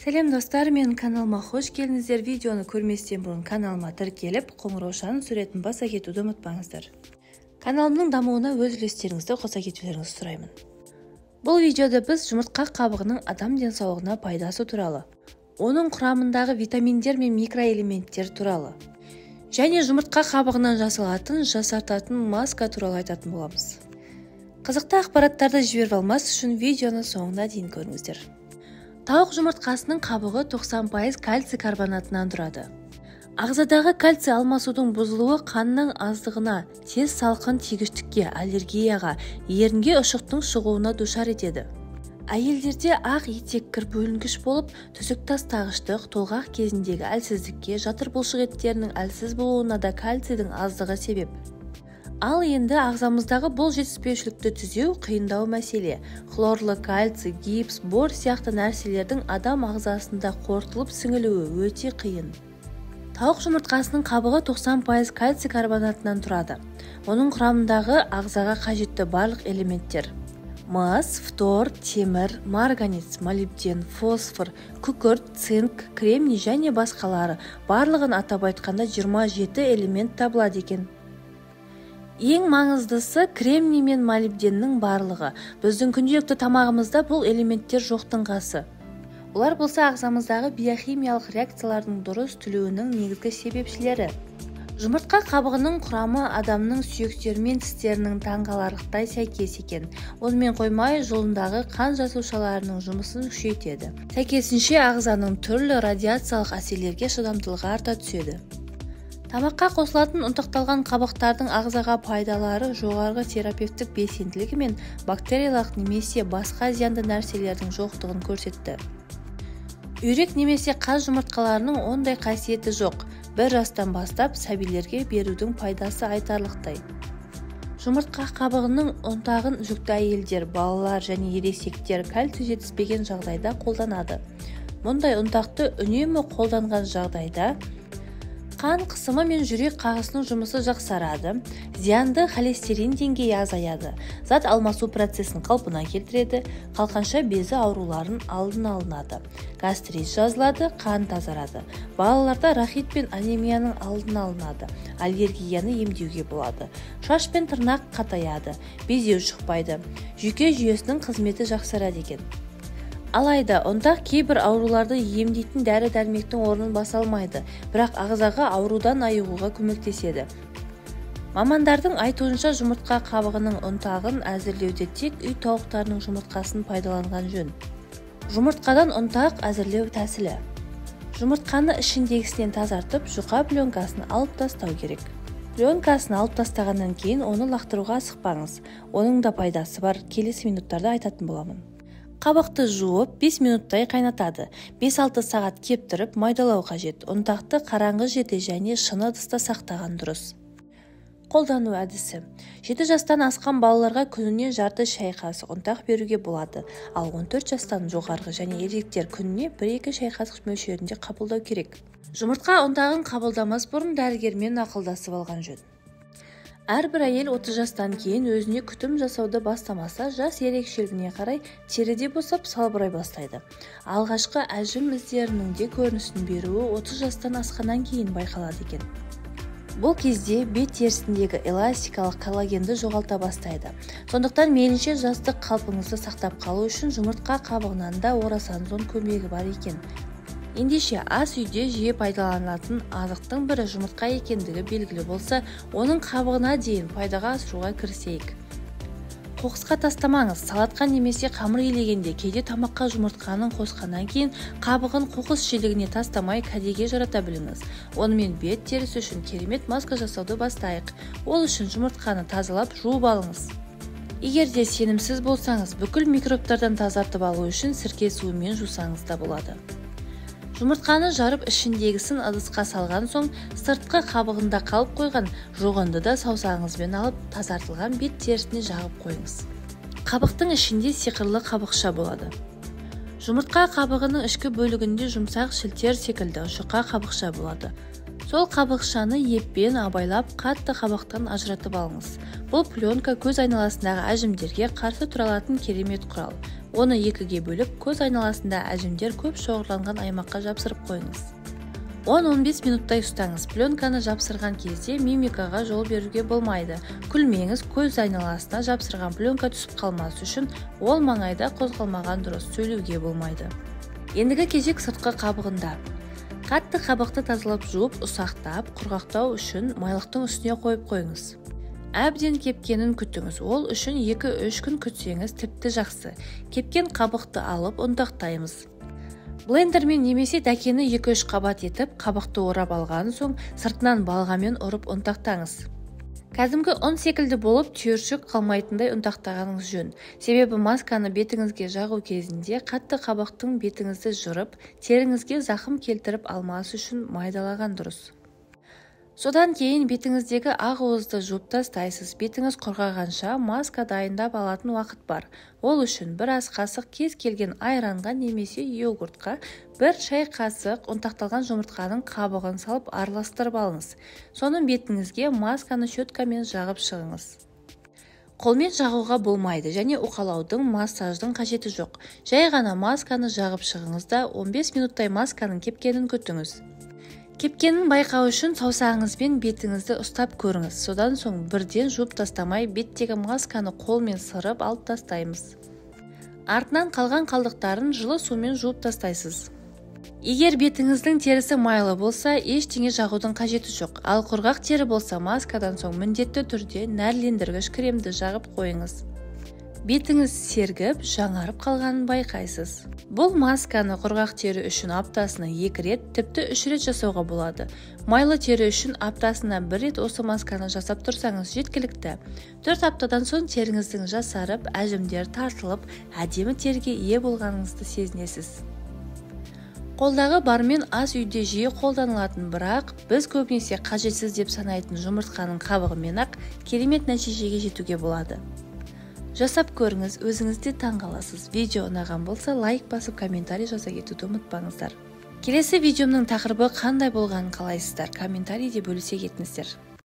Сәлем достар, менің каналыма қош келдіңіздер. Видеоны көрместен бұрын каналыма тіркеліп, қоңыраушаның суретін баса кетуді ұмытпаңыздар. Каналымның дамуына өз үлестеріңізді қоса кетулеріңізді сұраймын. Бұл видеода біз жұмыртқа қабығының адам денсаулығына пайдасы туралы, оның құрамындағы витаминдер мен микроэлементтер туралы, және жұмыртқа қабығынан жасалатын, жасартатын маска туралы айтатын боламыз. Қызықты ақпараттарды жіберіп алмас үшін видеоны соңына дейін көріңіздер. Тауық жұмыртқасының қабығы 90% кальций карбонатынан тұрады. Ағзадағы кальций алмасудың бұзылуы қанның аздығына, тез салқын тигіштікке, аллергияға, ерінге ұшықтың шығуына душар етеді. Әйелдерде ақ етек кір бөлінгіш болып, түсік тастағыштық, толғақ кезіндегі әлсіздікке, жатыр бұлшық еттерінің әлсіз болуына да кальцийдің аздығы себеп. Ал енді ағзамыздағы бұл жетіспеушілікті түзеу қиындау мәселе. Хлорлы кальций, гипс, бор сияқты нәрселердің адам ағзасында қорытылып сіңілуі өте қиын. Тауық жұмыртқасының қабығы 90% кальций карбонатынан тұрады. Оның құрамындағы ағзаға қажетті барлық элементтер: мыс, фтор, темір, марганец, молибден, фосфор, күкірт, цинк, кремний және басқалары барлығын атап айтқанда 27 элемент табылады екен. Ең маңыздысы кремний мен молибденнің барлығы. Біздің күнделікті тамағымызда бұл элементтер жоқтың қасы. Олар болса ағзамыздағы биохимиялық реакциялардың дұрыс түлеуінің негізгі себепшілері. Жұмыртқа қабығының құрамы адамның сүйектері мен тістерінің таңғаларлықтай сәйкес екен. Онымен қоймай, жұлындағы қан жасушаларының жұмысын күшейтеді. Сәйкесінше ағзаның түрлі радиациялық әсерлерге шыдамдылығы арта түседі. Тамаққа қосылатын ұнтақталған қабықтардың ағзаға пайдалары жоғарғы терапевтік белсенділігі мен бактериялық немесе басқа зиянды нәрселердің жоқтығын көрсетті. Үйрек немесе қаз жұмыртқаларының ондай қасиеті жоқ. 1 жастан бастап сәбилерге берудің пайдасы айтарлықтай. Жұмыртқа қабығының ұнтағын жүкті әйелдер, балалар және ересектер кальций жетіспеген жағдайда қолданады. Мұндай ұнтақты үнемі қолданған жағдайда қан қысымы мен жүрек қағысының жұмысы жақсарады, зиянды холестерин деңгейі азаяды, зат алмасу процесін қалпына келтіреді, қалқанша безі ауруларын алдын алынады, гастрит жазылады, қан тазарады. Балаларда рахит пен анемияның алдын алынады, аллергияны емдеуге болады, шаш пен тырнақ қатаяды, безеу шықпайды, жүйке жүйесінің қызметі жақсарады екен. Алайда, ұнтақ кейбір ауруларды емдейтін дәрі-дәрмектің орнын баса алмайды, бірақ ағзаға аурудан айығуға көмектеседі. Мамандардың айтуынша жұмыртқа қабығының ұнтағын әзірлеуде тек үй тауықтарының жұмыртқасын пайдаланған жөн. Жұмыртқадан ұнтақ әзірлеу тәсілі. Жұмыртқаны ішіндегісінен тазартып, жұқа пленкасын алып тастау керек. Пленкасын алып тастағаннан кейін оны лақтыруға асықпаңыз. Оның да пайдасы бар, келесі минуттарда айтатын боламын. Қабықты жуып 5 минуттай қайнатады. 5-6 сағат кептіріп майдалау қажет. Ұнтақты қараңғы жерде және шыны ыдыста сақтаған дұрыс. Қолдану әдісі. 7 жастан асқан балаларға күніне жарты шай қасық ұнтақ беруге болады. Ал 14 жастан жоғарғы және ересектер күніне 1-2 шай қасық мөлшерінде қабылдау керек. Жұмыртқа ұнтағын қабылдамас бұрын дәрігермен ақылдасып алған жөн. Әрбір әйел 30 жастан кейін өзіне күтім жасауды бастамаса, жас ерекшелігіне қарай теріде босап салбырай бастайды. Алғашқы әжім іздерінің де көрінісін беруі 30 жастан асқаннан кейін байқалады екен. Бұл кезде бет терісіндегі эластикалық коллагенді жоғалта бастайды. Сондықтан мейлінше жастық қалпыңызды сақтап қалу үшін жұмыртқа қабығынан да орасан зор көмегі бар екен. Ендеше ас үйде жиі пайдаланатын азықтың бірі жұмыртқа екендігі белгілі болса, оның қабығына дейін пайдаға асыруға кірісейік. Қоқысқа тастамаңыз. Салатқа немесе қамыр илегенде кейде тамаққа жұмыртқаның қосқаннан кейін қабығын қоқыс шелегіне тастамай кәдеге жарата біліңіз. Онымен бет терісі үшін керемет маска жасауды бастайық. Ол үшін жұмыртқаны тазалап жуып алыңыз. Егер де сенімсіз болсаңыз, бүкіл микробтардан тазартып алу үшін сірке суымен жусаңыз да болады. Жұмыртқаны жарып ішіндегісін ыдысқа салған соң, сыртқы қабығында қалып қойған жоғынды да саусағыңызбен алып, тазартылған бет терісіне жағып қойыңыз. Қабықтың ішінде сиқырлы қабықша болады. Жұмыртқа қабығының ішкі бөлігінде жұмсақ шілтер секілді жұқа қабықша болады. Сол қабықшаны еппен абайлап, қатты қабықтан ажыратып алыңыз. Бұл пленка көз айналасындағы әжімдерге қарсы тұра алатын керемет құрал. Оны екіге бөліп, көз айналасында әжімдер көп шоғырланған аймаққа жапсырып қойыңыз. 10-15 минуттай ұстаңыз. Пленканы жапсырған кезде мимикаға жол беруге болмайды. Күлмеңіз, көз айналасына жапсырған пленка түсіп қалмас үшін ол маңайда қозғалмаған дұрыс, сөйлеуге болмайды. Ендігі кезек сыртқы қабығында. Қатты қабықты тазалап жуып, ұсақтап, құрғақтау үшін майлықтың үстіне қойып қойыңыз. Әбден кепкенін күтіңіз. Ол үшін 2-3 күн күтсеңіз тіпті жақсы. Кепкен қабықты алып ұнтақтаймыз. Блендермен немесе дәкені 2-3 қабат етіп, қабықты орап алған соң сыртынан балғамен ұрып ұнтақтаңыз. Кәдімгі ұн секілді болып түйіршік қалмайтындай ұнтақтағаныңыз жөн. Себебі масканы бетіңізге жағу кезінде қатты қабықтың бетіңізді жырып, теріңізге зақым келтіріп алмас үшін майдалаған дұрыс. Содан кейін бетіңіздегі ақ уызды жуып тастайсыз. Бетіңіз құрғағанша маска дайындап алатын уақыт бар. Ол үшін бір ас қасық кез келген айранға немесе йогуртқа бір шай қасық ұнтақталған жұмыртқаның қабығын салып араластырып алыңыз. Соның бетіңізге масканы щеткамен жағып шығыңыз. Қолмен жағуға болмайды және уқалаудың, массаждың қажеті жоқ. Жай ғана масканы жағып шығыңыз да 15 минуттай масканың кепкенін күтіңіз. Кепкенін байқау үшін саусағыңызбен бетіңізді ұстап көріңіз. Содан соң бірден жуып тастамай, беттегі масканы қолмен сырып алып тастаймыз. Артынан қалған қалдықтарын жылы сумен жуып тастайсыз. Егер бетіңіздің терісі майлы болса, ештеңе жағудың қажеті жоқ. Ал құрғақ тері болса, маскадан соң міндетті түрде нәрлендіргіш кремді жағып қойыңыз. Бетіңіз сергіп, жаңарып қалғанын байқайсыз. Бұл масканы құрғақ тері үшін аптасына 2 рет, тіпті 3 рет жасауға болады. Майлы тері үшін аптасына 1 рет осы масканы жасап тұрсаңыз жеткілікті. 4 аптадан соң теріңіздің жасарып, әжімдер тартылып, әдемі теріге ие болғаныңызды сезінесіз. Қолдағы бармен ас үйде жиі қолданылатын, бірақ біз көбінесе қажетсіз деп санайтын жұмыртқаның қабығымен-ақ керемет нәтижеге жетуге болады. Жасап көріңіз, өзіңізде таңғаласыз. Видео ұнаған болса, лайк басып, комментарий жаза кетуді ұмытпаңыздар. Келесі видеомның тақырыбы қандай болғанын қалайсыздар? Комментарийде бөлісе кетіңіздер.